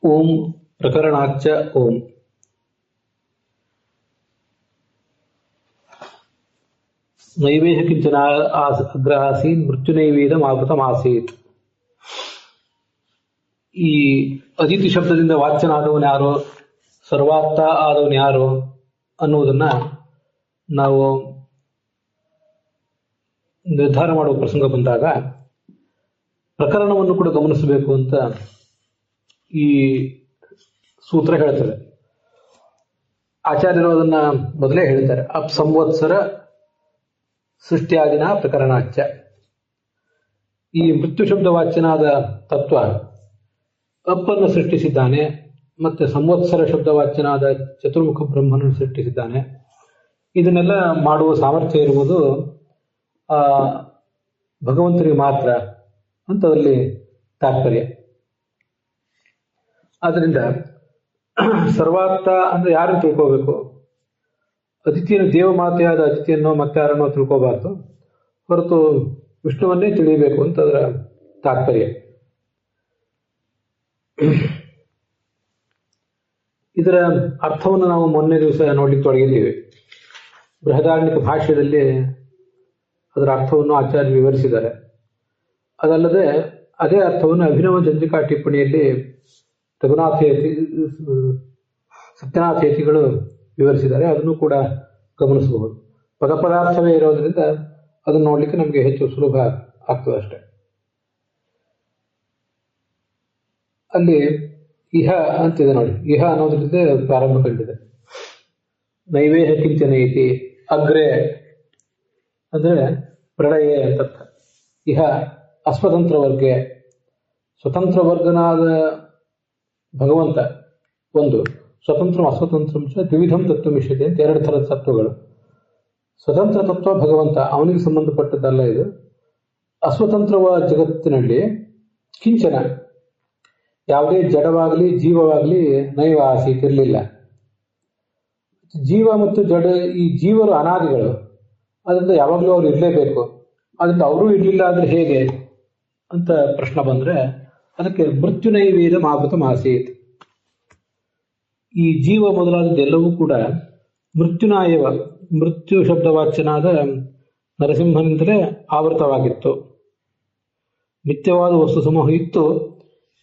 ಓಂ ಪ್ರಕರಣಾಚ್ಚ ಓಂ. ನೈವೇಹ ಕಿಂಚನ ಅಗ್ರ ಆಸೀನ್ ಮೃತ್ಯುನೈವೇದಂ ಆವೃತಮಾಸೀತ್. ಈ ಅದಿತಿ ಶಬ್ದದಿಂದ ವಾಚ್ಯನಾದವನು ಯಾರು, ಸರ್ವಾರ್ಥ ಆದವನು ಯಾರು ಅನ್ನುವುದನ್ನ ನಾವು ನಿರ್ಧಾರ ಮಾಡುವ ಪ್ರಸಂಗ ಬಂದಾಗ ಪ್ರಕರಣವನ್ನು ಕೂಡ ಗಮನಿಸಬೇಕು ಅಂತ ಈ ಸೂತ್ರ ಹೇಳ್ತದೆ. ಆಚಾರ್ಯರು ಅದನ್ನ ಮೊದಲೇ ಹೇಳ್ತಾರೆ. ಅಪ್ ಸಂವತ್ಸರ ಸೃಷ್ಟಿಯಾದಿನ ಪ್ರಕರಣಾಚ್ಚ. ಈ ಮೃತ್ಯು ಶಬ್ದ ವಾಚ್ಯನಾದ ತತ್ವ ಅಪ್ಪನ್ನು ಸೃಷ್ಟಿಸಿದ್ದಾನೆ, ಮತ್ತೆ ಸಂವತ್ಸರ ಶಬ್ದ ವಾಚ್ಯನಾದ ಚತುರ್ಮುಖ ಬ್ರಹ್ಮನನ್ನು ಸೃಷ್ಟಿಸಿದ್ದಾನೆ. ಇದನ್ನೆಲ್ಲ ಮಾಡುವ ಸಾಮರ್ಥ್ಯ ಇರುವುದು ಭಗವಂತನಿಗೆ ಮಾತ್ರ ಅಂತ ಅದರಲ್ಲಿ ತಾತ್ಪರ್ಯ. ಆದ್ದರಿಂದ ಸರ್ವಾರ್ಥ ಅಂದ್ರೆ ಯಾರನ್ನು ತಿಳ್ಕೋಬೇಕು? ಅತಿಥಿಯನ್ನು, ದೇವಮಾತೆಯಾದ ಅತಿಥಿಯನ್ನು ಮತ್ತೆ ಯಾರನ್ನೋ ತಿಳ್ಕೋಬಾರ್ದು, ಹೊರತು ವಿಷ್ಣುವನ್ನೇ ತಿಳಿಯಬೇಕು ಅಂತ ಅದರ ತಾತ್ಪರ್ಯ. ಇದರ ಅರ್ಥವನ್ನು ನಾವು ಮೊನ್ನೆ ದಿವಸ ನೋಡ್ಲಿಕ್ಕೆ ತೊಡಗಿದ್ದೀವಿ. ಬೃಹದಾರಣ್ಯಕ ಭಾಷ್ಯದಲ್ಲಿ ಅದರ ಅರ್ಥವನ್ನು ಆಚಾರ್ಯ ವಿವರಿಸಿದ್ದಾರೆ. ಅದಲ್ಲದೆ ಅದೇ ಅರ್ಥವನ್ನು ಅಭಿನವ ಚಂದ್ರಿಕಾ ಟಿಪ್ಪಣಿಯಲ್ಲಿ ಸತ್ಯನಾಥೇತಿಗಳು ವಿವರಿಸಿದ್ದಾರೆ. ಅದನ್ನು ಕೂಡ ಗಮನಿಸಬಹುದು. ಪದಾರ್ಥವೇ ಇರೋದ್ರಿಂದ ಅದನ್ನು ನೋಡ್ಲಿಕ್ಕೆ ನಮಗೆ ಹೆಚ್ಚು ಸುಲಭ ಆಗ್ತದೆ ಅಷ್ಟೆ. ಅಲ್ಲಿ ಇಹ ಅಂತಿದೆ ನೋಡಿ. ಇಹ ಅನ್ನೋದ್ರಿಂದ ಪ್ರಾರಂಭ ಕಂಡಿದೆ. ನೈವೇಹ ಕಿಂಚನ ಐತಿ. ಅಗ್ರೆ ಅಂದ್ರೆ ಪ್ರಳಯ ಅಂತ. ಇಹ ಅಸ್ವತಂತ್ರ ವರ್ಗೆ. ಸ್ವತಂತ್ರ ವರ್ಗನಾದ ಭಗವಂತ ಒಂದು, ಸ್ವತಂತ್ರ ಅಸ್ವತಂತ್ರ ದ್ವಿವಿಧಂ ತತ್ವ ಮಿಶ್ಯತೆ ಅಂತ ಎರಡು ಥರದ ತತ್ವಗಳು. ಸ್ವತಂತ್ರ ತತ್ವ ಭಗವಂತ, ಅವನಿಗೆ ಸಂಬಂಧಪಟ್ಟದ್ದಲ್ಲ ಇದು. ಅಸ್ವತಂತ್ರವ ಜಗತ್ತಿನಲ್ಲಿ ಕಿಂಚನ ಯಾವುದೇ ಜಡವಾಗಲಿ ಜೀವವಾಗಲಿ ನೈವ ಆಸೀತ್ ಇರಲಿಲ್ಲ. ಜೀವ ಮತ್ತು ಜಡ, ಈ ಜೀವರು ಅನಾದಿಗಳು, ಅದರಿಂದ ಯಾವಾಗಲೂ ಅವ್ರು ಇರಲೇಬೇಕು. ಅದರಿಂದ ಅವರು ಇರಲಿಲ್ಲ ಅಂದ್ರೆ ಹೇಗೆ ಅಂತ ಪ್ರಶ್ನೆ ಬಂದ್ರೆ ಅದಕ್ಕೆ ಮೃತ್ಯುನೈವೇದಂ ಆವೃತಂ ಆಸೀತ್. ಈ ಜೀವ ಮೊದಲಾದದ್ದೆಲ್ಲವೂ ಕೂಡ ಮೃತ್ಯುನಾಯವ, ಮೃತ್ಯು ಶಬ್ದವಾಚ್ಯನಾದ ನರಸಿಂಹನಿಂದಲೇ ಆವೃತವಾಗಿತ್ತು. ನಿತ್ಯವಾದ ವಸ್ತು ಸಮೂಹ ಇತ್ತು.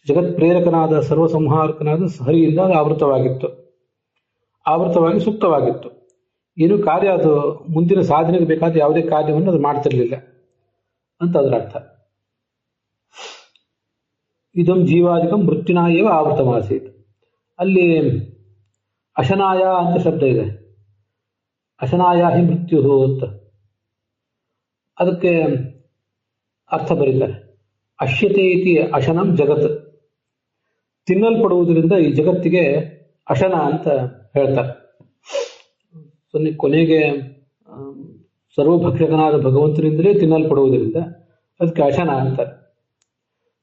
ಜಗತ್ ಪ್ರೇರಕನಾದ ಸರ್ವಸಂಹಾರಕನಾದ ಹರಿಯಿಂದ ಆವೃತವಾಗಿತ್ತು. ಆವೃತವಾಗಿ ಸುಪ್ತವಾಗಿತ್ತು. ಏನು ಕಾರ್ಯ, ಅದು ಮುಂದಿನ ಸಾಧನೆಗೆ ಬೇಕಾದ ಯಾವುದೇ ಕಾರ್ಯವನ್ನು ಅದು ಮಾಡ್ತಿರ್ಲಿಲ್ಲ ಅಂತ ಅದರ ಅರ್ಥ. ಇದಂ ಜೀವಾದಿಕಂ ಮೃತ್ಯುನಾಯವ ಆವೃತಮಾಸೀತ್. ಅಲ್ಲಿ ಅಶನಾಯ ಅಂತ ಶಬ್ದ ಇದೆ. ಅಶನಾಯ ಹಿ ಮೃತ್ಯು ಅಂತ ಅದಕ್ಕೆ ಅರ್ಥ ಬರೀತಾರೆ. ಅಶ್ಯತೆ ಇತಿ ಅಶನಂ ಜಗತ್. ತಿನ್ನಲ್ಪಡುವುದರಿಂದ ಈ ಜಗತ್ತಿಗೆ ಅಶನ ಅಂತ ಹೇಳ್ತಾರೆ. ಕೊನೆಗೆ ಸರ್ವಭಕ್ಷಕನಾದ ಭಗವಂತನಿಂದಲೇ ತಿನ್ನಲ್ಪಡುವುದರಿಂದ ಅದಕ್ಕೆ ಅಶನ ಅಂತಾರೆ.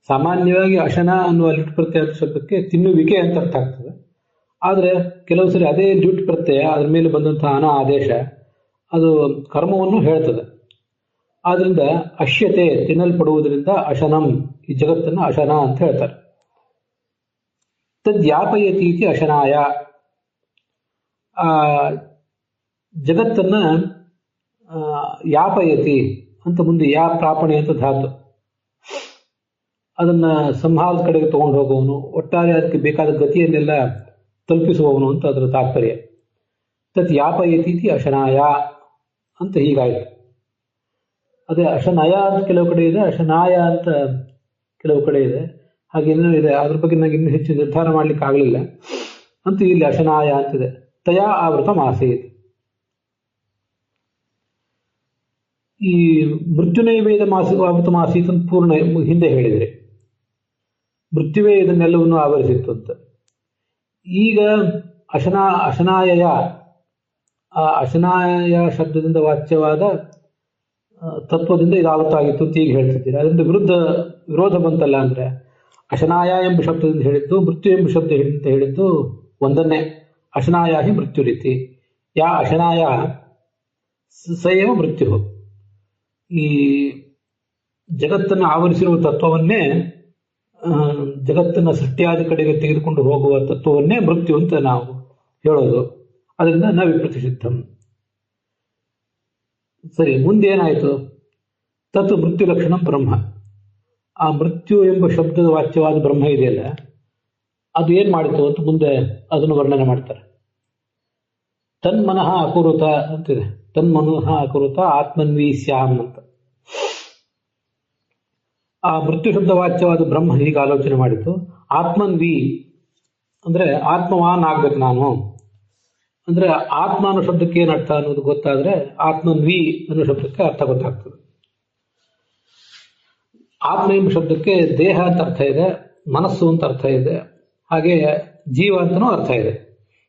ಸಾಮಾನ್ಯವಾಗಿ ಅಶನ ಅನ್ನುವ ಲಿಟ್ ಪ್ರತ್ಯಯ ಶಬ್ದಕ್ಕೆ ತಿನ್ನುವಿಕೆ ಅಂತ ಅರ್ಥ ಆಗ್ತದೆ. ಆದರೆ ಕೆಲವು ಸರಿ ಅದೇ ಲಿಟ್ ಪ್ರತ್ಯಯ ಅದ್ರ ಮೇಲೆ ಬಂದಂತಹ ಅನ ಆದೇಶ ಅದು ಕರ್ಮವನ್ನು ಹೇಳ್ತದೆ. ಆದ್ರಿಂದ ಅಶ್ಯತೆ ತಿನ್ನಲ್ಪಡುವುದರಿಂದ ಅಶನಂ, ಈ ಜಗತ್ತನ್ನು ಅಶನ ಅಂತ ಹೇಳ್ತಾರೆ. ತದ್ಯಾಪಯತಿ ಇತಿ ಅಶನಾಯ. ಜಗತ್ತನ್ನ ಯಾಪಯತಿ ಅಂತ ಮುಂದೆ ಯಾ ಪ್ರಾಪಣೆ ಅಂತ ಧಾತು. ಅದನ್ನ ಸಂಹಾರದ ಕಡೆಗೆ ತಗೊಂಡು ಹೋಗುವವನು, ಒಟ್ಟಾರೆ ಅದಕ್ಕೆ ಬೇಕಾದ ಗತಿಯನ್ನೆಲ್ಲ ತಲುಪಿಸುವವನು ಅಂತ ಅದರ ತಾತ್ಪರ್ಯ. ತತ್ ಯಾಪಯತಿ ಇತಿ ಅಶನಾಯ ಅಂತ ಹೀಗಾಯ್ತು. ಅದೇ ಅಶನಯ ಅಂತ ಕೆಲವು ಕಡೆ ಇದೆ, ಅಶನಾಯ ಅಂತ ಕೆಲವು ಕಡೆ ಇದೆ, ಹಾಗೇನೋ ಇದೆ. ಅದ್ರ ಬಗ್ಗೆ ನನಗೆ ಇನ್ನೂ ಹೆಚ್ಚು ನಿರ್ಧಾರ ಮಾಡ್ಲಿಕ್ಕೆ ಆಗಲಿಲ್ಲ. ಅಂತೂ ಇಲ್ಲಿ ಅಶನಾಯ ಅಂತಿದೆ. ತಯಾ ಆವೃತಂ ಆಸೀತ್. ಈ ಮೃತ್ಯುನೈವೇದ ಆವೃತಂ ಆಸೀತ್ ಅಂತ ಪೂರ್ಣ ಹಿಂದೆ ಹೇಳಿದರೆ ಮೃತ್ಯುವೇ ಇದನ್ನೆಲ್ಲವನ್ನು ಆವರಿಸಿತ್ತು ಅಂತ. ಈಗ ಅಶನಾಯ, ಆ ಅಶನಾಯ ಶಬ್ದದಿಂದ ವಾಚ್ಯವಾದ ತತ್ವದಿಂದ ಇದು ಆವೃತವಾಗಿತ್ತು ಅಂತ ಈಗ ಹೇಳ್ತಿದ್ದೀರಿ. ಅದರಿಂದ ವಿರೋಧ ಬಂತಲ್ಲ ಅಂದ್ರೆ, ಅಶನಾಯ ಎಂಬ ಶಬ್ದದಿಂದ ಹೇಳಿದ್ದು, ಮೃತ್ಯು ಎಂಬ ಶಬ್ದ ಅಂತ ಹೇಳಿದ್ದು ಒಂದನ್ನೇ. ಅಶನಾಯ ಹಿ ಮೃತ್ಯು ರೀತಿ. ಯಾ ಅಶನಾಯ ಸಯವ ಮೃತ್ಯು. ಈ ಜಗತ್ತನ್ನು ಆವರಿಸಿರುವ ತತ್ವವನ್ನೇ ಜಗತ್ತನ್ನ ಸೃಷ್ಟಿಯಾದ ಕಡೆಗೆ ತೆಗೆದುಕೊಂಡು ಹೋಗುವ ತತ್ವವನ್ನೇ ಮೃತ್ಯು ಅಂತ ನಾವು ಹೇಳೋದು. ಅದರಿಂದ ನ ವಿಪ್ರತಿಷಿದ್ಧಂ. ಸರಿ, ಮುಂದೇನಾಯಿತು? ತತ್ ಮೃತ್ಯು ಲಕ್ಷಣ ಬ್ರಹ್ಮ. ಆ ಮೃತ್ಯು ಎಂಬ ಶಬ್ದದ ವಾಚ್ಯವಾದ ಬ್ರಹ್ಮ ಇದೆಯಲ್ಲ, ಅದು ಏನ್ ಮಾಡಿತು ಅಂತ ಮುಂದೆ ಅದನ್ನು ವರ್ಣನೆ ಮಾಡ್ತಾರೆ. ತನ್ಮನಃ ಅಕುರುತ ಅಂತಿದೆ. ತನ್ಮನಃ ಅಕುರುತ ಆತ್ಮನ್ವಿ ಸ್ಯಾಮ್ ಅಂತ. ಆ ಮೃತ್ಯು ಶಬ್ದ ವಾಚ್ಯವಾದ ಬ್ರಹ್ಮ ಹೀಗೆ ಆಲೋಚನೆ ಮಾಡಿತು. ಆತ್ಮನ್ವಿ ಅಂದ್ರೆ ಆತ್ಮವಾನ್ ಆಗ್ಬೇಕು ನಾನು ಅಂದ್ರೆ, ಆತ್ಮ ಅನ್ನೋ ಶಬ್ದಕ್ಕೆ ಏನ್ ಅರ್ಥ ಅನ್ನೋದು ಗೊತ್ತಾದ್ರೆ ಆತ್ಮನ್ವಿ ಅನ್ನೋ ಶಬ್ದಕ್ಕೆ ಅರ್ಥ ಗೊತ್ತಾಗ್ತದೆ. ಆತ್ಮ ಎಂಬ ಶಬ್ದಕ್ಕೆ ದೇಹ ಅಂತ ಅರ್ಥ ಇದೆ, ಮನಸ್ಸು ಅಂತ ಅರ್ಥ ಇದೆ, ಹಾಗೆ ಜೀವ ಅಂತನೂ ಅರ್ಥ ಇದೆ.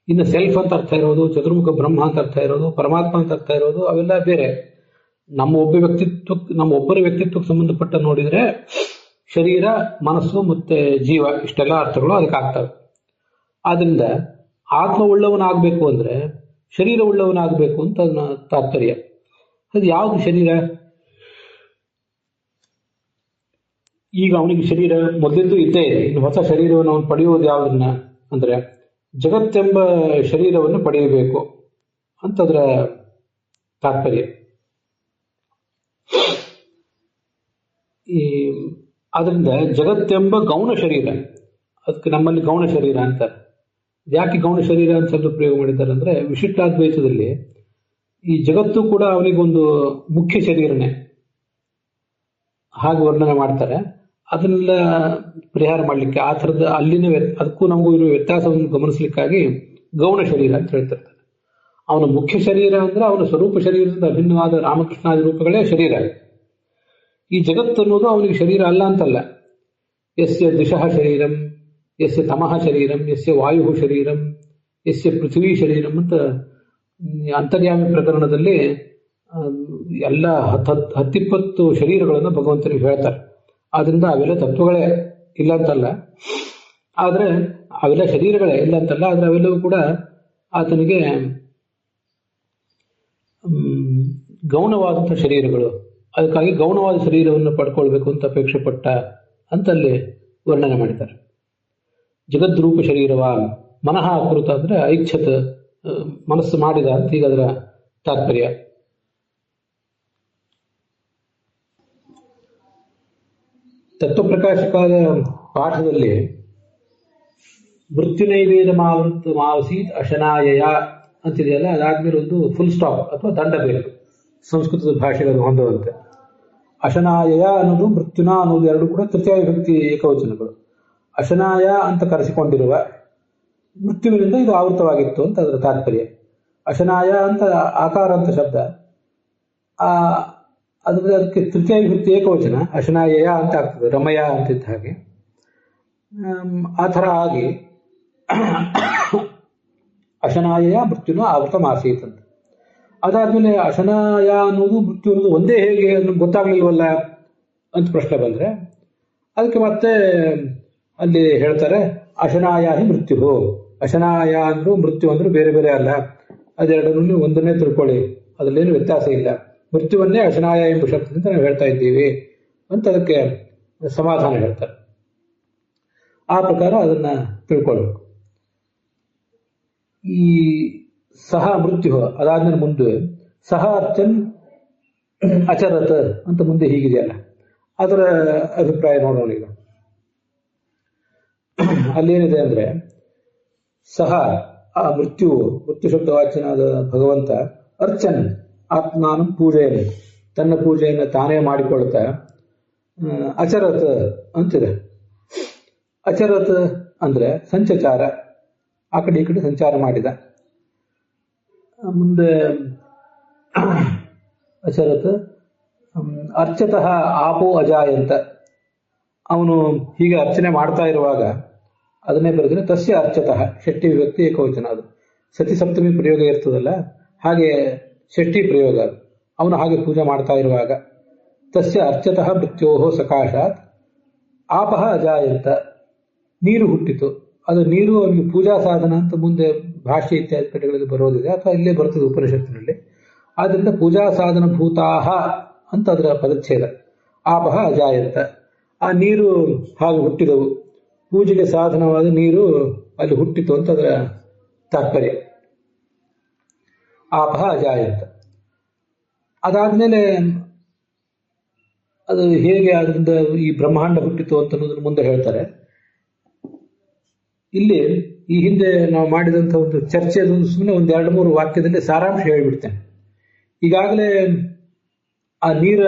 ಇನ್ನು ಸೆಲ್ಫ್ ಅಂತ ಅರ್ಥ ಇರೋದು, ಚತುರ್ಮುಖ ಬ್ರಹ್ಮ ಅಂತ ಅರ್ಥ ಇರೋದು, ಪರಮಾತ್ಮ ಅಂತ ಅರ್ಥ ಇರೋದು, ಅವೆಲ್ಲ ಬೇರೆ. ನಮ್ಮ ಒಬ್ಬರ ವ್ಯಕ್ತಿತ್ವಕ್ಕೆ ಸಂಬಂಧಪಟ್ಟ ನೋಡಿದ್ರೆ ಶರೀರ, ಮನಸ್ಸು ಮತ್ತೆ ಜೀವ ಇಷ್ಟೆಲ್ಲ ಅರ್ಥಗಳು ಅದಕ್ಕೆ ಆಗ್ತವೆ. ಆದ್ರಿಂದ ಆತ್ಮ ಉಳ್ಳವನಾಗಬೇಕು ಅಂದ್ರೆ ಶರೀರ ಉಳ್ಳವನಾಗಬೇಕು ಅಂತ ಅದನ್ನ ತಾತ್ಪರ್ಯ. ಅದು ಯಾವುದು ಶರೀರ? ಈಗ ಅವನಿಗೆ ಶರೀರ ಮೊದಲಿಂದ ಇದ್ದೇ ಇದೆ. ಇನ್ನು ಹೊಸ ಶರೀರವನ್ನು ಅವನು ಪಡೆಯುವುದು ಯಾವುದನ್ನ ಅಂದ್ರೆ ಜಗತ್ತೆಂಬ ಶರೀರವನ್ನು ಪಡೆಯಬೇಕು ಅಂತ ಅದರ ತಾತ್ಪರ್ಯ. ಅದರಿಂದ ಜಗತ್ತೆಂಬ ಗೌಣ ಶರೀರ, ಅದಕ್ಕೆ ನಮ್ಮಲ್ಲಿ ಗೌಣ ಶರೀರ ಅಂತಾರೆ. ಯಾಕೆ ಗೌಣ ಶರೀರ ಅಂತ ಶಬ್ದ ಪ್ರಯೋಗ ಮಾಡಿದ್ದಾರೆ ಅಂದ್ರೆ, ವಿಶಿಷ್ಟಾದ್ವೈತದಲ್ಲಿ ಈ ಜಗತ್ತು ಕೂಡ ಅವನಿಗೊಂದು ಮುಖ್ಯ ಶರೀರನೇ ಹಾಗೆ ವರ್ಣನೆ ಮಾಡ್ತಾರೆ. ಅದನ್ನೆಲ್ಲ ಪರಿಹಾರ ಮಾಡಲಿಕ್ಕೆ ಆ ಥರದ ಅಲ್ಲಿನ ಅದಕ್ಕೂ ನಮಗೂ ಇರುವ ವ್ಯತ್ಯಾಸವನ್ನು ಗಮನಿಸಲಿಕ್ಕಾಗಿ ಗೌಣ ಶರೀರ ಅಂತ ಹೇಳ್ತಿರ್ತಾರೆ. ಅವನ ಮುಖ್ಯ ಶರೀರ ಅಂದ್ರೆ ಅವನ ಸ್ವರೂಪ ಶರೀರದಿಂದ ಅಭಿನ್ನವಾದ ರಾಮಕೃಷ್ಣಾದಿ ರೂಪಗಳೇ ಶರೀರ. ಈ ಜಗತ್ತು ಅನ್ನೋದು ಅವನಿಗೆ ಶರೀರ ಅಲ್ಲ ಅಂತಲ್ಲ. ಯಸ್ಯ ದಿಶಃ ಶರೀರಂ, ಯಸ್ಯ ತಮಃ ಶರೀರಂ, ಯಸ್ಯ ವಾಯು ಶರೀರಂ, ಯಸ್ಯ ಪೃಥ್ವಿ ಶರೀರಂ ಅಂತ ಅಂತರ್ಯಾಮಿ ಪ್ರಕರಣದಲ್ಲಿ ಎಲ್ಲ 10-20 ಶರೀರಗಳನ್ನು ಭಗವಂತನಿಗೆ ಹೇಳ್ತಾರೆ. ಆದ್ರಿಂದ ಅವೆಲ್ಲ ತತ್ವಗಳೇ ಇಲ್ಲ ಅಂತಲ್ಲ, ಆದ್ರೆ ಅವೆಲ್ಲ ಶರೀರಗಳೇ ಇಲ್ಲ ಅಂತಲ್ಲ, ಆದ್ರೆ ಅವೆಲ್ಲವೂ ಕೂಡ ಆತನಿಗೆ ಗೌಣವಾದಂತಹ ಶರೀರಗಳು. ಅದಕ್ಕಾಗಿ ಗೌಣವಾದ ಶರೀರವನ್ನು ಪಡ್ಕೊಳ್ಬೇಕು ಅಂತ ಅಪೇಕ್ಷೆ ಪಟ್ಟ ಅಂತ ಅಲ್ಲಿ ವರ್ಣನೆ ಮಾಡಿದ್ದಾರೆ. ಜಗದ್ರೂಪ ಶರೀರವಾ ಮನಃ ಅಕೃತ ಅಂದ್ರೆ ಐಚ್ಛತ್, ಮನಸ್ಸು ಮಾಡಿದ ಅಂತ ಈಗ ಅದರ ತಾತ್ಪರ್ಯ. ತತ್ವಪ್ರಕಾಶಕಾದ ಪಾಠದಲ್ಲಿ ಮೃತ್ಯುನೈವೇದ ಮಾವಸೀತ್ ಅಶನಾಯಯ ಅಂತಿದೆಯಲ್ಲ, ಅದಾದ್ಮೇಲೆ ಒಂದು ಫುಲ್ ಸ್ಟಾಪ್ ಅಥವಾ ದಂಡ ಬೇಕು ಸಂಸ್ಕೃತದ ಭಾಷೆಗಳನ್ನು ಹೊಂದುವಂತೆ. ಅಶನಾಯಯ ಅನ್ನೋದು ಮೃತ್ಯುನ ಅನ್ನೋದು ಎರಡು ಕೂಡ ತೃತೀಯ ವಿಭಕ್ತಿ ಏಕವಚನಗಳು. ಅಶನಾಯ ಅಂತ ಕರೆಸಿಕೊಂಡಿರುವ ಮೃತ್ಯುವಿನಿಂದ ಇದು ಆವೃತವಾಗಿತ್ತು ಅಂತ ಅದರ ತಾತ್ಪರ್ಯ. ಅಶನಾಯ ಅಂತ ಆಕಾರ ಅಂತ ಶಬ್ದ, ಅದಕ್ಕೆ ತೃತೀಯ ವಿಭಕ್ತಿ ಏಕವಚನ ಅಶನಾಯಯ ಅಂತ ಆಗ್ತದೆ, ರಮಯ ಅಂತಿದ್ದ ಹಾಗೆ. ಆ ಥರ ಆಗಿ ಅಶನಾಯಯ ಮೃತ್ಯುನ ಆವೃತ ಮಾಸೀತ್ ಅಂತ. ಅದಾದ್ಮೇಲೆ ಅಶನಾಯ ಅನ್ನೋದು ಮೃತ್ಯು ಅನ್ನೋದು ಒಂದೇ ಹೇಗೆ ಅನ್ನೋದು ಗೊತ್ತಾಗ್ಲಿಲ್ವಲ್ಲ ಅಂತ ಪ್ರಶ್ನೆ ಬಂದ್ರೆ, ಅದಕ್ಕೆ ಮತ್ತೆ ಅಲ್ಲಿ ಹೇಳ್ತಾರೆ ಅಶನಾಯ ಹಿ ಮೃತ್ಯು. ಅಶನಾಯ ಅಂದ್ರು ಮೃತ್ಯು ಅಂದ್ರು ಬೇರೆ ಬೇರೆ ಅಲ್ಲ, ಅದೆರಡನ್ನು ಒಂದನ್ನೇ ತಿಳ್ಕೊಳ್ಳಿ, ಅದರಲ್ಲೇನು ವ್ಯತ್ಯಾಸ ಇಲ್ಲ. ಮೃತ್ಯುವನ್ನೇ ಅಶನಾಯ ಎಂಬ ಶಬ್ದದಿಂದ ನಾವು ಹೇಳ್ತಾ ಇದ್ದೀವಿ ಅಂತ ಅದಕ್ಕೆ ಸಮಾಧಾನ ಹೇಳ್ತಾರೆ. ಆ ಪ್ರಕಾರ ಅದನ್ನ ತಿಳ್ಕೊಳ್ಬೇಕು. ಈ ಸಹ ಮೃತ್ಯು ಅದಾದ್ಮೇಲೆ ಮುಂದೆ ಸಹ ಅರ್ಚನ್ ಅಚರತ್ ಅಂತ ಮುಂದೆ ಹೀಗಿದೆಯಲ್ಲ, ಅದರ ಅಭಿಪ್ರಾಯ ನೋಡೋಣ ಈಗ. ಅಲ್ಲೇನಿದೆ ಅಂದ್ರೆ, ಸಹ ಆ ಮೃತ್ಯು ಶಬ್ದವಾಚನಾದ ಭಗವಂತ ಅರ್ಚನ್ ಆತ್ಮಾನಂ ಪೂಜೆಯನ್ನು, ತನ್ನ ಪೂಜೆಯನ್ನು ತಾನೇ ಮಾಡಿಕೊಳ್ತಾ ಅಚರತ್ ಅಂತಿದೆ. ಅಚರತ್ ಅಂದ್ರೆ ಸಂಚಾರ, ಆ ಕಡೆ ಈ ಕಡೆ ಸಂಚಾರ ಮಾಡಿದ. ಮುಂದೆ ಅಚರತ್ ಅರ್ಚತಃ ಆಪೋ ಅಜಾಯಂತ, ಅವನು ಹೀಗೆ ಅರ್ಚನೆ ಮಾಡ್ತಾ ಇರುವಾಗ ಅದನ್ನೇ ಬರೆದ್ರೆ ತಸ್ಯ ಅರ್ಚತಃ, ಷಷ್ಠಿ ವಿಭಕ್ತಿ ಏಕವಚನ, ಅದು ಸತಿ ಸಪ್ತಮಿ ಪ್ರಯೋಗ ಇರ್ತದಲ್ಲ ಹಾಗೆ ಷಷ್ಠಿ ಪ್ರಯೋಗ. ಅವನು ಹಾಗೆ ಪೂಜೆ ಮಾಡ್ತಾ ಇರುವಾಗ ತಸ್ಯ ಅರ್ಚತಃ ಮೃತ್ಯೋಹೋ ಸಕಾಶಾತ್ ಆಪಹ ಅಜಾಯಂತ, ನೀರು ಹುಟ್ಟಿತು. ಅದು ನೀರು ಅವನಿಗೆ ಪೂಜಾ ಸಾಧನ ಅಂತ ಮುಂದೆ ಭಾಷೆ ಇತ್ಯಾದಿ ಕಡೆಗಳಲ್ಲಿ ಬರೋದಿದೆ, ಅಥವಾ ಇಲ್ಲೇ ಬರ್ತದೆ ಉಪನಿಷತ್ತಿನಲ್ಲಿ. ಆದ್ರಿಂದ ಪೂಜಾ ಸಾಧನ ಭೂತಾಹ ಅಂತ ಅದರ ಪದಚ್ಛೇದ. ಆಪಹ ಅಜಾಯಂತ, ಆ ನೀರು ಹಾಗೆ ಹುಟ್ಟಿದವು, ಪೂಜೆಗೆ ಸಾಧನವಾದ ನೀರು ಅಲ್ಲಿ ಹುಟ್ಟಿತು ಅಂತ ಅದರ ತಾತ್ಪರ್ಯ. ಆಪಹ ಅಜಾಯಂತ. ಅದಾದ್ಮೇಲೆ ಅದು ಹೇಗೆ ಅದರಿಂದ ಈ ಬ್ರಹ್ಮಾಂಡ ಹುಟ್ಟಿತು ಅಂತ ಅನ್ನೋದನ್ನು ಮುಂದೆ ಹೇಳ್ತಾರೆ. ಇಲ್ಲಿ ಈ ಹಿಂದೆ ನಾವು ಮಾಡಿದಂಥ ಒಂದು ಚರ್ಚೆ ಸುಮ್ಮನೆ ಒಂದು 2-3 ವಾಕ್ಯದಲ್ಲಿ ಸಾರಾಂಶ ಹೇಳಿಬಿಡ್ತೇನೆ. ಈಗಾಗಲೇ ಆ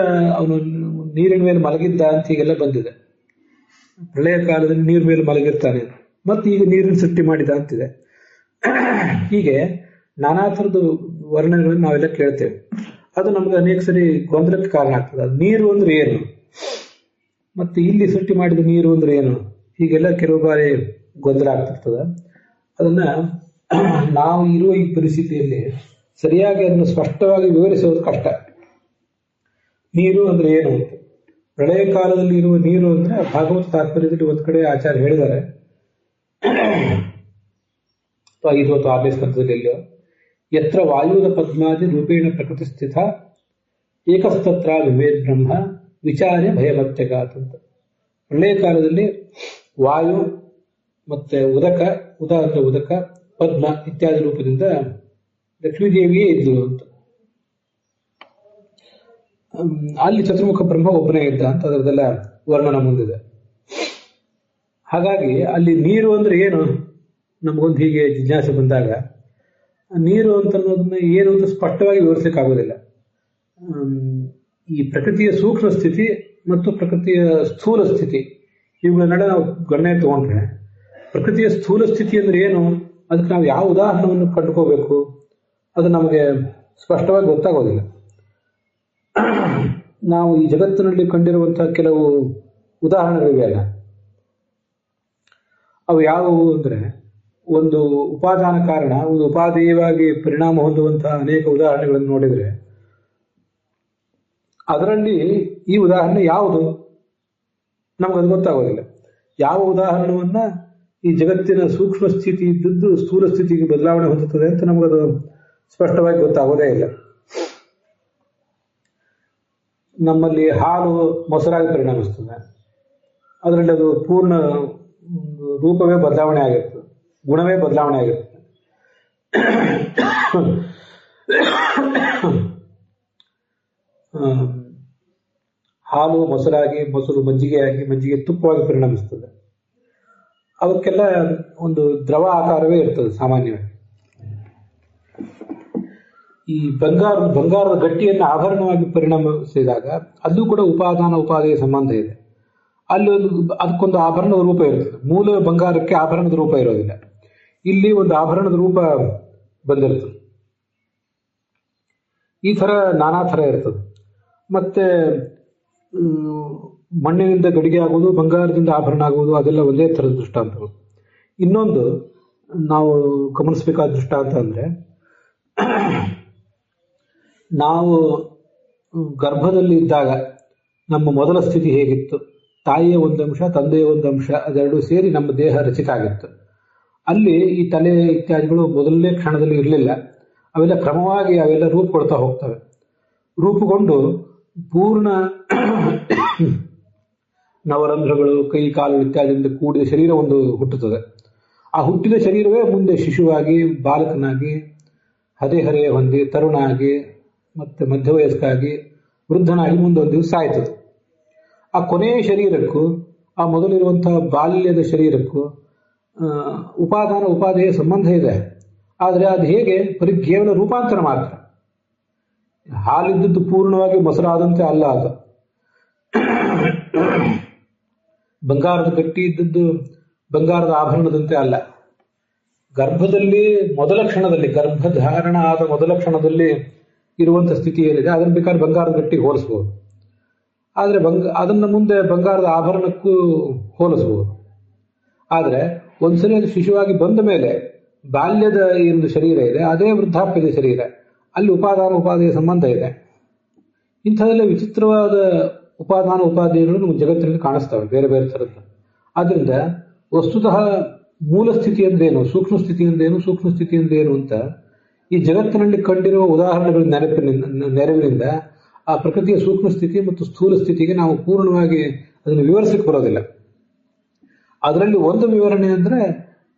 ಅವನು ನೀರಿನ ಮೇಲೆ ಮಲಗಿದ್ದ ಅಂತ ಹೀಗೆಲ್ಲ ಬಂದಿದೆ. ಪ್ರಳಯ ಕಾಲದಲ್ಲಿ ನೀರಿನ ಮೇಲೆ ಮಲಗಿರ್ತಾನೆ, ಮತ್ತೆ ಈಗ ನೀರಿನ ಸೃಷ್ಟಿ ಮಾಡಿದ ಅಂತಿದೆ. ಹೀಗೆ ನಾನಾ ಥರದ ವರ್ಣನೆಗಳನ್ನು ನಾವೆಲ್ಲ ಕೇಳ್ತೇವೆ. ಅದು ನಮ್ಗೆ ಅನೇಕ ಸರಿ ಗೊಂದಲಕ್ಕೆ ಕಾರಣ ಆಗ್ತದೆ. ಅದು ನೀರು ಅಂದ್ರೆ ಏನು, ಮತ್ತೆ ಇಲ್ಲಿ ಸೃಷ್ಟಿ ಮಾಡಿದ ನೀರು ಅಂದ್ರೆ ಏನು, ಹೀಗೆಲ್ಲ ಕೆಲವು ಬಾರಿ ಗೊಂದಲ ಆಗ್ತಿರ್ತದೆ. ಅದನ್ನ ನಾವು ಇರುವ ಈ ಪರಿಸ್ಥಿತಿಯಲ್ಲಿ ಸರಿಯಾಗಿ ಅದನ್ನು ಸ್ಪಷ್ಟವಾಗಿ ವಿವರಿಸೋದು ಕಷ್ಟ. ನೀರು ಅಂದ್ರೆ ಏನು ಅಂತ. ಪ್ರಳಯ ಕಾಲದಲ್ಲಿ ಇರುವ ನೀರು ಅಂದ್ರೆ ಭಾಗವತ ತಾತ್ಪರ್ಯದಲ್ಲಿ ಒಂದು ಕಡೆ ಆಚಾರ್ಯ ಹೇಳಿದ್ದಾರೆ, 5 ಅಥವಾ 6ನೇ ಸ್ಕಂದದಲ್ಲಿ ಎಲ್ಲೋ, ಯತ್ರ ವಾಯುದ ಪದ್ಮಾದಿ ರೂಪೇಣ ಪ್ರಕೃತಿ ಸ್ಥಿತ ಏಕಸ್ತತ್ರ ವಿವೇದ್ ಬ್ರಹ್ಮ ವಿಚಾರ್ಯ ಭಯಮತ್ಯಗಾತ್ ಅಂತ. ಪ್ರಳಯ ಕಾಲದಲ್ಲಿ ವಾಯು ಮತ್ತೆ ಉದಕ ಪದ್ಮ ಇತ್ಯಾದಿ ರೂಪದಿಂದ ಲಕ್ಷ್ಮೀದೇವಿಯೇ ಇದ್ದರು ಅಂತ. ಅಲ್ಲಿ ಚತುರ್ಮುಖ ಬ್ರಹ್ಮ ಒಬ್ಬನೇ ಇದ್ದ ಅಂತ ಅದರದೆಲ್ಲ ವರ್ಣನ ಮುಂದಿದೆ. ಹಾಗಾಗಿ ಅಲ್ಲಿ ನೀರು ಅಂದ್ರೆ ಏನು, ನಮಗೊಂದು ಹೀಗೆ ಜಿಜ್ಞಾಸೆ ಬಂದಾಗ ನೀರು ಅಂತ ಅನ್ನೋದನ್ನ ಏನು ಅಂತ ಸ್ಪಷ್ಟವಾಗಿ ವಿವರಿಸಲಿಕ್ಕೆ ಆಗೋದಿಲ್ಲ. ಈ ಪ್ರಕೃತಿಯ ಸೂಕ್ಷ್ಮ ಸ್ಥಿತಿ ಮತ್ತು ಪ್ರಕೃತಿಯ ಸ್ಥೂಲ ಸ್ಥಿತಿ ಇವುಗಳ ನಡೆ ನಾವು ಗಣನೆ ತಗೊಂಡ್ರೆ, ಪ್ರಕೃತಿಯ ಸ್ಥೂಲ ಸ್ಥಿತಿ ಅಂದ್ರೆ ಏನು, ಅದಕ್ಕೆ ನಾವು ಯಾವ ಉದಾಹರಣೆಯನ್ನು ಕಂಡುಕೋಬೇಕು ಅದು ನಮಗೆ ಸ್ಪಷ್ಟವಾಗಿ ಗೊತ್ತಾಗೋದಿಲ್ಲ. ನಾವು ಈ ಜಗತ್ತಿನಲ್ಲಿ ಕಂಡಿರುವಂತಹ ಕೆಲವು ಉದಾಹರಣೆಗಳಿವೆ ಅಲ್ಲ, ಅವು ಯಾವುವು ಅಂದ್ರೆ, ಒಂದು ಉಪಾದಾನ ಕಾರಣ ಒಂದು ಉಪಾದೇಯವಾಗಿ ಪರಿಣಾಮ ಹೊಂದುವಂತಹ ಅನೇಕ ಉದಾಹರಣೆಗಳನ್ನು ನೋಡಿದ್ರೆ ಅದರಲ್ಲಿ ಈ ಉದಾಹರಣೆ ಯಾವುದು ನಮಗದು ಗೊತ್ತಾಗೋದಿಲ್ಲ. ಯಾವ ಉದಾಹರಣೆಯನ್ನ ಈ ಜಗತ್ತಿನ ಸೂಕ್ಷ್ಮ ಸ್ಥಿತಿ ಇದ್ದದ್ದು ಸ್ಥೂಲ ಸ್ಥಿತಿಗೆ ಬದಲಾವಣೆ ಹೊಂದುತ್ತದೆ ಅಂತ ನಮಗದು ಸ್ಪಷ್ಟವಾಗಿ ಗೊತ್ತಾಗೋದೇ ಇಲ್ಲ. ನಮ್ಮಲ್ಲಿ ಹಾಲು ಮೊಸರಾಗಿ ಪರಿಣಮಿಸ್ತದೆ, ಅದರಲ್ಲಿ ಅದು ಪೂರ್ಣ ರೂಪವೇ ಬದಲಾವಣೆ ಆಗಿರ್ತದೆ, ಗುಣವೇ ಬದಲಾವಣೆ ಆಗಿರ್ತದೆ. ಹಾಲು ಮೊಸರಾಗಿ, ಮೊಸರು ಮಜ್ಜಿಗೆಯಾಗಿ, ಮಜ್ಜಿಗೆ ತುಪ್ಪವಾಗಿ ಪರಿಣಮಿಸ್ತದೆ. ಅವಕ್ಕೆಲ್ಲ ಒಂದು ದ್ರವ ಆಕಾರವೇ ಇರ್ತದೆ ಸಾಮಾನ್ಯವಾಗಿ. ಈ ಬಂಗಾರದ ಗಟ್ಟಿಯನ್ನು ಆಭರಣವಾಗಿ ಪರಿಣಮಿಸಿದಾಗ ಅಲ್ಲೂ ಕೂಡ ಉಪಾದೇಯ ಸಂಬಂಧ ಇದೆ. ಅಲ್ಲಿ ಅದಕ್ಕೊಂದು ಆಭರಣದ ರೂಪ ಇರ್ತದೆ. ಮೂಲ ಬಂಗಾರಕ್ಕೆ ಆಭರಣದ ರೂಪ ಇರೋದಿಲ್ಲ, ಇಲ್ಲಿ ಒಂದು ಆಭರಣದ ರೂಪ ಬಂದಿರ್ತದೆ. ಈ ಥರ ನಾನಾ ಥರ ಇರ್ತದೆ. ಮತ್ತೆ ಮಣ್ಣಿನಿಂದ ಗಡಿಗೆ ಆಗುವುದು, ಬಂಗಾರದಿಂದ ಆಭರಣ ಆಗುವುದು, ಅದೆಲ್ಲ ಒಂದೇ ಥರದ ದೃಷ್ಟಾಂತಗಳು. ಇನ್ನೊಂದು ನಾವು ಗಮನಿಸಬೇಕಾದ ದೃಷ್ಟಾಂತ ಅಂದ್ರೆ, ನಾವು ಗರ್ಭದಲ್ಲಿ ಇದ್ದಾಗ ನಮ್ಮ ಮೊದಲ ಸ್ಥಿತಿ ಹೇಗಿತ್ತು, ತಾಯಿಯ ಒಂದು ಅಂಶ ತಂದೆಯ ಒಂದು ಅಂಶ ಅದೆರಡು ಸೇರಿ ನಮ್ಮ ದೇಹ ರಚಿತ ಆಗಿತ್ತು. ಅಲ್ಲಿ ಈ ತಲೆ ಇತ್ಯಾದಿಗಳು ಮೊದಲನೇ ಕ್ಷಣದಲ್ಲಿ ಇರಲಿಲ್ಲ. ಅವೆಲ್ಲ ಕ್ರಮವಾಗಿ ಅವೆಲ್ಲ ರೂಪುಕೊಳ್ತಾ ಹೋಗ್ತವೆ. ರೂಪುಗೊಂಡು ಪೂರ್ಣ ನವರಂಧ್ರಗಳು, ಕೈ ಕಾಲು ಇತ್ಯಾದಿಯಿಂದ ಕೂಡಿದ ಶರೀರ ಒಂದು ಹುಟ್ಟುತ್ತದೆ. ಆ ಹುಟ್ಟಿದ ಶರೀರವೇ ಮುಂದೆ ಶಿಶುವಾಗಿ, ಬಾಲಕನಾಗಿ, ಹದಿಹರೆಯ ಹೊಂದಿ, ತರುಣ ಆಗಿ, ಮತ್ತೆ ಮಧ್ಯವಯಸ್ಕಾಗಿ, ವೃದ್ಧನಾಗಿ ಮುಂದೊಂದು ದಿವಸ ಸಾಯ್ತದೆ. ಆ ಕೊನೆಯ ಶರೀರಕ್ಕೂ ಆ ಮೊದಲಿರುವಂತಹ ಬಾಲ್ಯದ ಶರೀರಕ್ಕೂ ಉಪಾದೇಯ ಸಂಬಂಧ ಇದೆ. ಆದರೆ ಅದು ಹೇಗೆ, ಕೇವಲ ರೂಪಾಂತರ ಮಾತ್ರ. ಹಾಲಿದ್ದದ್ದು ಪೂರ್ಣವಾಗಿ ಮೊಸರಾದಂತೆ ಅಲ್ಲ. ಅದು ಬಂಗಾರದ ಗಟ್ಟಿ ಇದ್ದದ್ದು ಬಂಗಾರದ ಆಭರಣದಂತೆ ಅಲ್ಲ. ಗರ್ಭದಲ್ಲಿ ಮೊದಲ ಕ್ಷಣದಲ್ಲಿ, ಗರ್ಭಧಾರಣ ಆದ ಮೊದಲ ಕ್ಷಣದಲ್ಲಿ ಇರುವಂತಹ ಸ್ಥಿತಿ ಏನಿದೆ ಅದನ್ನು ಬೇಕಾದ್ರೆ ಬಂಗಾರದ ಗಟ್ಟಿಗೆ ಹೋಲಿಸ್ಬೋದು. ಆದರೆ ಅದನ್ನು ಮುಂದೆ ಬಂಗಾರದ ಆಭರಣಕ್ಕೂ ಹೋಲಿಸ್ಬೋದು. ಆದರೆ ಒಂದ್ಸರಿ ಅದು ಶಿಶುವಾಗಿ ಬಂದ ಮೇಲೆ ಬಾಲ್ಯದ ಒಂದು ಶರೀರ ಇದೆ, ಅದೇ ವೃದ್ಧಾಪ್ಯದ ಶರೀರ, ಅಲ್ಲಿ ಉಪಾದೇಯ ಸಂಬಂಧ ಇದೆ. ಇಂಥದೆಲ್ಲ ವಿಚಿತ್ರವಾದ ಉಪಾದೇಯಗಳು ನಮ್ಮ ಜಗತ್ತಿನಲ್ಲಿ ಕಾಣಿಸ್ತವೆ, ಬೇರೆ ಬೇರೆ ಥರದ್ದು. ಆದ್ರಿಂದ ವಸ್ತುತಃ ಮೂಲ ಸ್ಥಿತಿ ಅಂದ್ರೇನು, ಸೂಕ್ಷ್ಮ ಸ್ಥಿತಿ ಅಂದ್ರೇನು, ಸೂಕ್ಷ್ಮ ಸ್ಥಿತಿ ಅಂದ್ರೇನು ಅಂತ ಈ ಜಗತ್ತಿನಲ್ಲಿ ಕಂಡಿರುವ ಉದಾಹರಣೆಗಳ ನೆರವಿನಿಂದ ಆ ಪ್ರಕೃತಿಯ ಸೂಕ್ಷ್ಮ ಸ್ಥಿತಿ ಮತ್ತು ಸ್ಥೂಲ ಸ್ಥಿತಿಗೆ ನಾವು ಪೂರ್ಣವಾಗಿ ಅದನ್ನು ವಿವರಿಸಲಿಕ್ಕೆ ಬರೋದಿಲ್ಲ. ಅದರಲ್ಲಿ ಒಂದು ವಿವರಣೆ ಅಂದ್ರೆ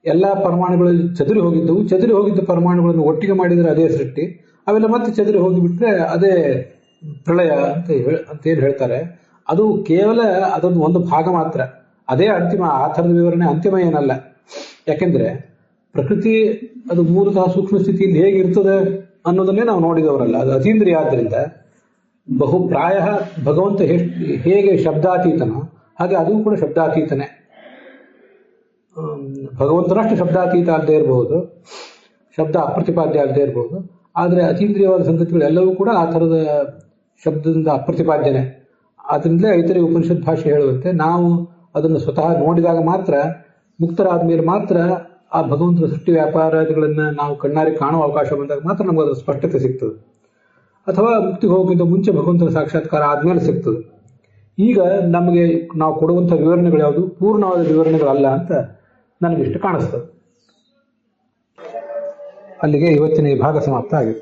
ಎಲ್ಲಾ ಪರಮಾಣುಗಳು ಚದುರಿ ಹೋಗಿದ್ದವು, ಚದುರಿ ಹೋಗಿದ್ದ ಪರಮಾಣುಗಳನ್ನು ಒಟ್ಟಿಗೆ ಮಾಡಿದರೆ ಅದೇ ಸೃಷ್ಟಿ, ಅವೆಲ್ಲ ಮತ್ತೆ ಚದುರಿ ಹೋಗಿಬಿಟ್ರೆ ಅದೇ ಪ್ರಳಯ ಅಂತ ಏನು ಹೇಳ್ತಾರೆ. ಅದು ಕೇವಲ ಅದೊಂದು ಒಂದು ಭಾಗ ಮಾತ್ರ, ಅದೇ ಅಂತಿಮ. ಆ ಥರದ ವಿವರಣೆ ಅಂತಿಮ ಏನಲ್ಲ. ಯಾಕೆಂದ್ರೆ ಪ್ರಕೃತಿ ಅದು ಮೂಲತಃ ಸೂಕ್ಷ್ಮ ಸ್ಥಿತಿಯಲ್ಲಿ ಹೇಗಿರ್ತದೆ ಅನ್ನೋದನ್ನೇ ನಾವು ನೋಡಿದವರಲ್ಲ. ಅದು ಅತೀಂದ್ರಿಯ. ಆದ್ದರಿಂದ ಪ್ರಾಯ ಭಗವಂತ ಹೇಗೆ ಶಬ್ದಾತೀತನೋ ಹಾಗೆ ಅದು ಕೂಡ ಶಬ್ದಾತೀತನೇ. ಭಗವಂತನಷ್ಟು ಶಬ್ದಾತೀತ ಆಗದೆ ಇರಬಹುದು, ಶಬ್ದ ಅಪ್ರತಿಪಾದ್ಯ ಆಗದೆ ಇರಬಹುದು, ಆದರೆ ಅತೀಂದ್ರಿಯವಾದ ಸಂಗತಿಗಳೆಲ್ಲವೂ ಕೂಡ ಆ ಥರದ ಶಬ್ದದಿಂದ ಅಪ್ರತಿಪಾದ್ಯನೇ. ಆದ್ರಿಂದಲೇ ಐತರೇಯ ಉಪನಿಷತ್ ಭಾಷೆ ಹೇಳುವಂತೆ ನಾವು ಅದನ್ನು ಸ್ವತಃ ನೋಡಿದಾಗ ಮಾತ್ರ, ಮುಕ್ತರಾದ ಮೇಲೆ ಮಾತ್ರ ಆ ಭಗವಂತನ ಸೃಷ್ಟಿ ವ್ಯಾಪಾರಗಳನ್ನು ನಾವು ಕಣ್ಣಾರಿ ಕಾಣುವ ಅವಕಾಶ ಬಂದಾಗ ಮಾತ್ರ ನಮಗೆ ಅದರ ಸ್ಪಷ್ಟತೆ ಸಿಗ್ತದೆ. ಅಥವಾ ಮುಕ್ತಿಗೆ ಹೋಗೋಕ್ಕಿಂತ ಮುಂಚೆ ಭಗವಂತನ ಸಾಕ್ಷಾತ್ಕಾರ ಆದ್ಮೇಲೆ ಸಿಗ್ತದೆ. ಈಗ ನಮಗೆ ನಾವು ಕೊಡುವಂಥ ವಿವರಣೆಗಳು ಯಾವುದು ಪೂರ್ಣವಾದ ವಿವರಣೆಗಳಲ್ಲ ಅಂತ ನನಗಿಷ್ಟು ಕಾಣಿಸ್ತದೆ. ಅಲ್ಲಿಗೆ ಇವತ್ತಿನ ಈ ಭಾಗ ಸಮಾಪ್ತ ಆಗಿದೆ.